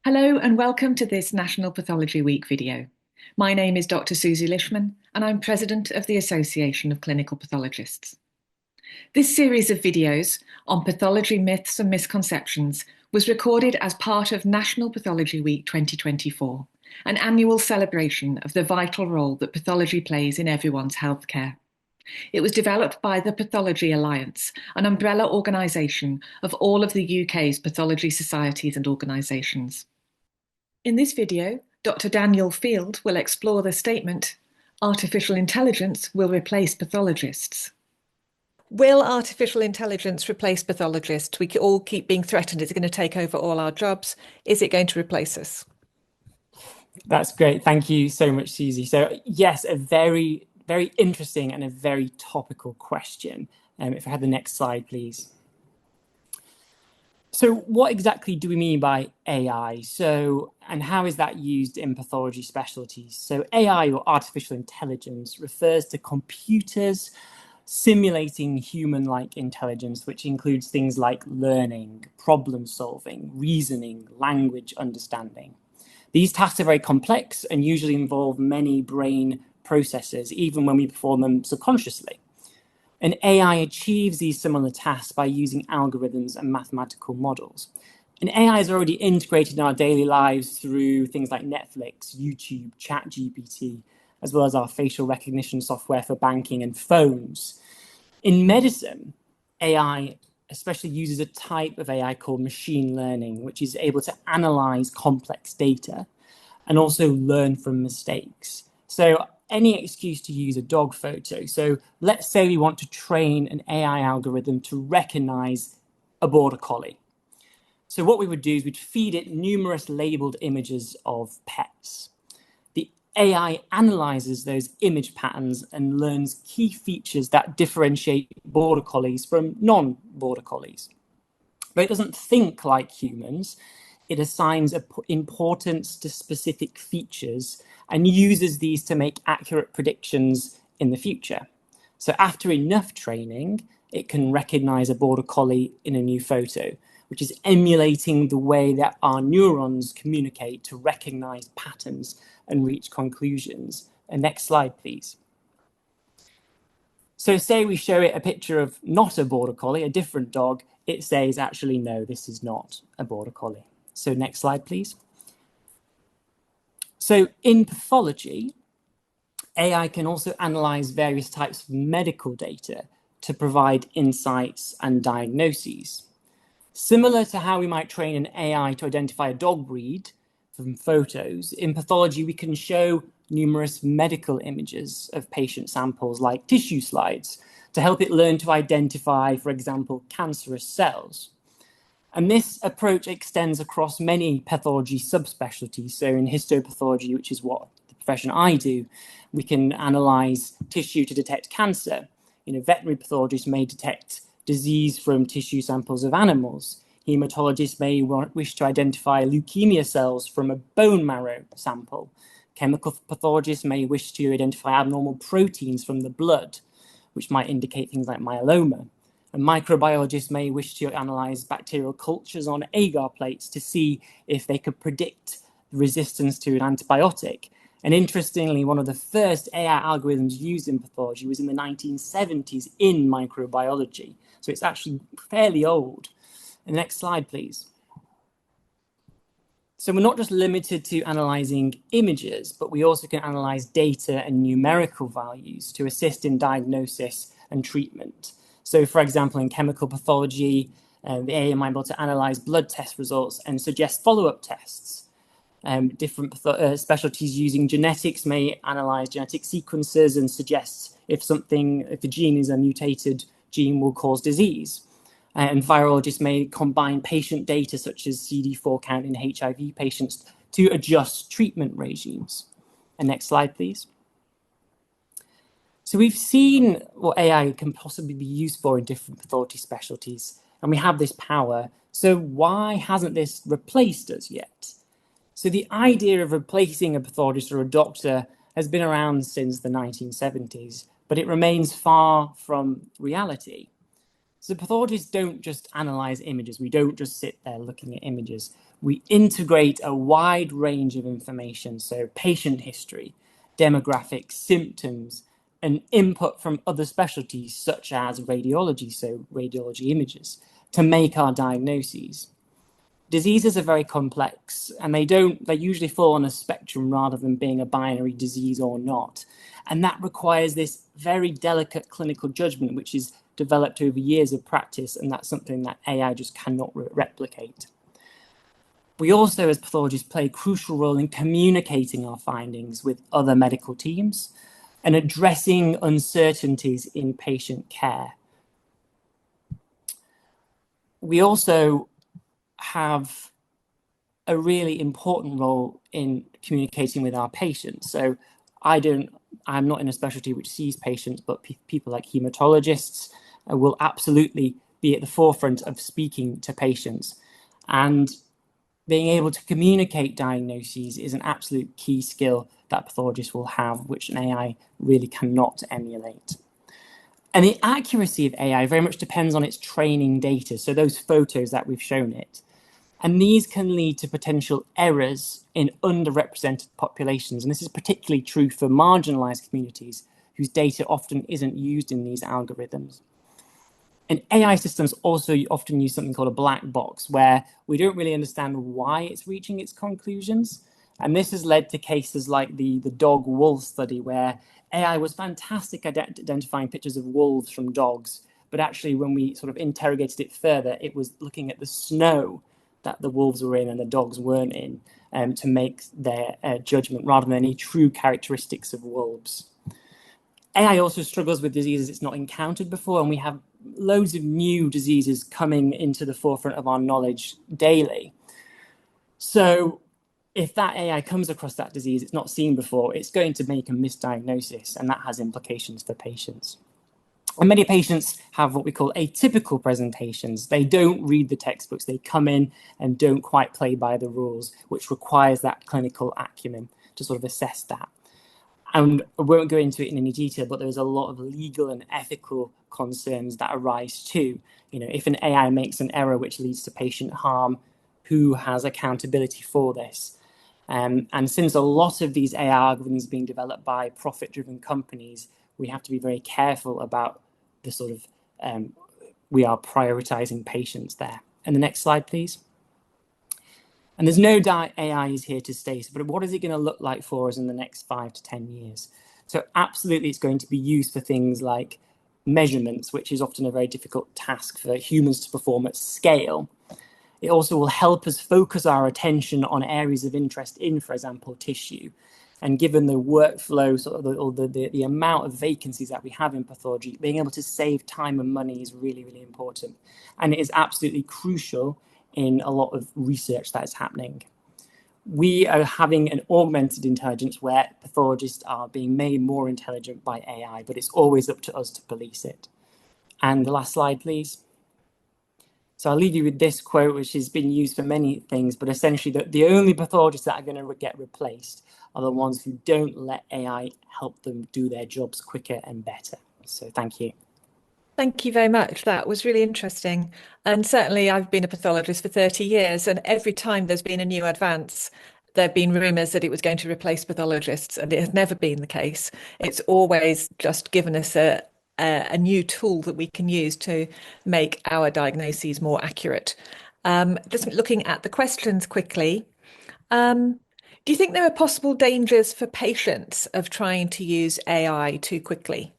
Hello and welcome to this National Pathology Week video. My name is Dr. Susie Lishman and I'm President of the Association of Clinical Pathologists. This series of videos on pathology myths and misconceptions was recorded as part of National Pathology Week 2024, an annual celebration of the vital role that pathology plays in everyone's healthcare. It was developed by the Pathology Alliance, an umbrella organisation of all of the UK's pathology societies and organisations. In this video, Dr. Daniel Field will explore the statement, "Artificial intelligence will replace pathologists." Will artificial intelligence replace pathologists? We all keep being threatened it's going to take over all our jobs. Is it going to replace us? That's great. Thank you so much, Susie. So yes, a very, very interesting and a very topical question. If I had the next slide, please. So what exactly do we mean by AI? And how is that used in pathology specialties? So AI, or artificial intelligence, refers to computers simulating human-like intelligence, which includes things like learning, problem solving, reasoning, language understanding. These tasks are very complex and usually involve many brain processes, even when we perform them subconsciously. And AI achieves these similar tasks by using algorithms and mathematical models. And AI is already integrated in our daily lives through things like Netflix, YouTube, ChatGPT, as well as our facial recognition software for banking and phones. In medicine, AI especially uses a type of AI called machine learning, which is able to analyze complex data and also learn from mistakes. So any excuse to use a dog photo. So let's say we want to train an AI algorithm to recognize a border collie. So what we would do is we'd feed it numerous labeled images of pets. The AI analyzes those image patterns and learns key features that differentiate border collies from non-border collies. But it doesn't think like humans. It assigns importance to specific features and uses these to make accurate predictions in the future. So after enough training, it can recognize a border collie in a new photo, which is emulating the way that our neurons communicate to recognize patterns and reach conclusions. And next slide, please. So say we show it a picture of not a border collie, a different dog, it says, actually, no, this is not a border collie. So next slide, please. So in pathology, AI can also analyze various types of medical data to provide insights and diagnoses. Similar to how we might train an AI to identify a dog breed from photos, in pathology, we can show numerous medical images of patient samples like tissue slides to help it learn to identify, for example, cancerous cells. And this approach extends across many pathology subspecialties. So in histopathology, which is what the profession I do, we can analyze tissue to detect cancer. Veterinary pathologists may detect disease from tissue samples of animals. Hematologists may wish to identify leukemia cells from a bone marrow sample. Chemical pathologists may wish to identify abnormal proteins from the blood, which might indicate things like myeloma. And microbiologists may wish to analyze bacterial cultures on agar plates to see if they could predict resistance to an antibiotic. And interestingly, one of the first AI algorithms used in pathology was in the 1970s in microbiology. So it's actually fairly old. And next slide, please. So we're not just limited to analyzing images, but we also can analyze data and numerical values to assist in diagnosis and treatment. So for example, in chemical pathology, the AI might be able to analyze blood test results and suggest follow-up tests. Different specialties using genetics may analyze genetic sequences and suggest if a gene is a mutated gene will cause disease. And virologists may combine patient data such as CD4 count in HIV patients to adjust treatment regimes. And next slide, please. So we've seen what AI can possibly be used for in different pathology specialties, and we have this power. So why hasn't this replaced us yet? So the idea of replacing a pathologist or a doctor has been around since the 1970s, but it remains far from reality. So pathologists don't just analyze images. We don't just sit there looking at images. We integrate a wide range of information, so patient history, demographics, symptoms, and input from other specialties such as radiology, so radiology images, to make our diagnoses. Diseases are very complex, and they usually fall on a spectrum rather than being a binary disease or not. And that requires this very delicate clinical judgment, which is developed over years of practice, and that's something that AI just cannot replicate. We also, as pathologists, play a crucial role in communicating our findings with other medical teams and addressing uncertainties in patient care. We also have a really important role in communicating with our patients. So I'm not in a specialty which sees patients, but people like hematologists will absolutely be at the forefront of speaking to patients. And being able to communicate diagnoses is an absolute key skill that pathologists will have, which an AI really cannot emulate. And the accuracy of AI very much depends on its training data, so those photos that we've shown it. And these can lead to potential errors in underrepresented populations. And this is particularly true for marginalized communities whose data often isn't used in these algorithms. And AI systems also often use something called a black box, where we don't really understand why it's reaching its conclusions. And this has led to cases like the dog-wolf study, where AI was fantastic at identifying pictures of wolves from dogs. But actually, when we sort of interrogated it further, it was looking at the snow that the wolves were in and the dogs weren't in to make their judgment rather than any true characteristics of wolves. AI also struggles with diseases it's not encountered before, and we have loads of new diseases coming into the forefront of our knowledge daily. So if that AI comes across that disease it's not seen before, it's going to make a misdiagnosis, and that has implications for patients. And many patients have what we call atypical presentations. They don't read the textbooks, they come in and don't quite play by the rules, which requires that clinical acumen to sort of assess that. And I won't go into it in any detail, but there's a lot of legal and ethical concerns that arise too. You know, if an AI makes an error which leads to patient harm, who has accountability for this? And since a lot of these AI algorithms are being developed by profit-driven companies, we have to be very careful about the sort of, we are prioritizing patients there. And the next slide, please. And there's no doubt AI is here to stay, but what is it going to look like for us in the next 5 to 10 years? So absolutely it's going to be used for things like measurements, which is often a very difficult task for humans to perform at scale. It also will help us focus our attention on areas of interest in, for example, tissue. And given the workflow, sort of the amount of vacancies that we have in pathology, being able to save time and money is really, really important. And it is absolutely crucial in a lot of research that is happening. We are having an augmented intelligence where pathologists are being made more intelligent by AI, but it's always up to us to police it. And the last slide, please. So I'll leave you with this quote, which has been used for many things, but essentially the only pathologists that are going to get replaced are the ones who don't let AI help them do their jobs quicker and better. So thank you. Thank you very much. That was really interesting. And certainly I've been a pathologist for 30 years, and every time there's been a new advance, there have been rumours that it was going to replace pathologists, and it has never been the case. It's always just given us a new tool that we can use to make our diagnoses more accurate. Just looking at the questions quickly. Do you think there are possible dangers for patients of trying to use AI too quickly?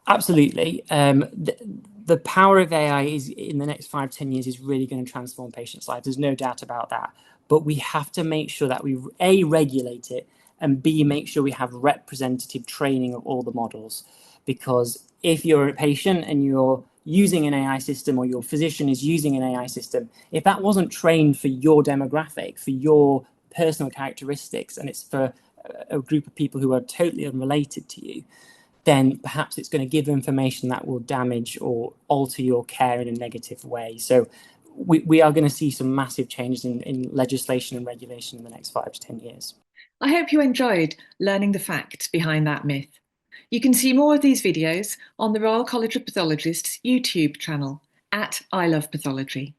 Absolutely. The power of AI is in the next 5, 10 years is really going to transform patients' lives. There's no doubt about that. But we have to make sure that we A, regulate it, and B, make sure we have representative training of all the models. Because if you're a patient and you're using an AI system, or your physician is using an AI system, if that wasn't trained for your demographic, for your personal characteristics, and it's for a group of people who are totally unrelated to you, then perhaps it's going to give information that will damage or alter your care in a negative way. So we are going to see some massive changes in legislation and regulation in the next 5 to 10 years. I hope you enjoyed learning the facts behind that myth. You can see more of these videos on the Royal College of Pathologists YouTube channel @I Love Pathology.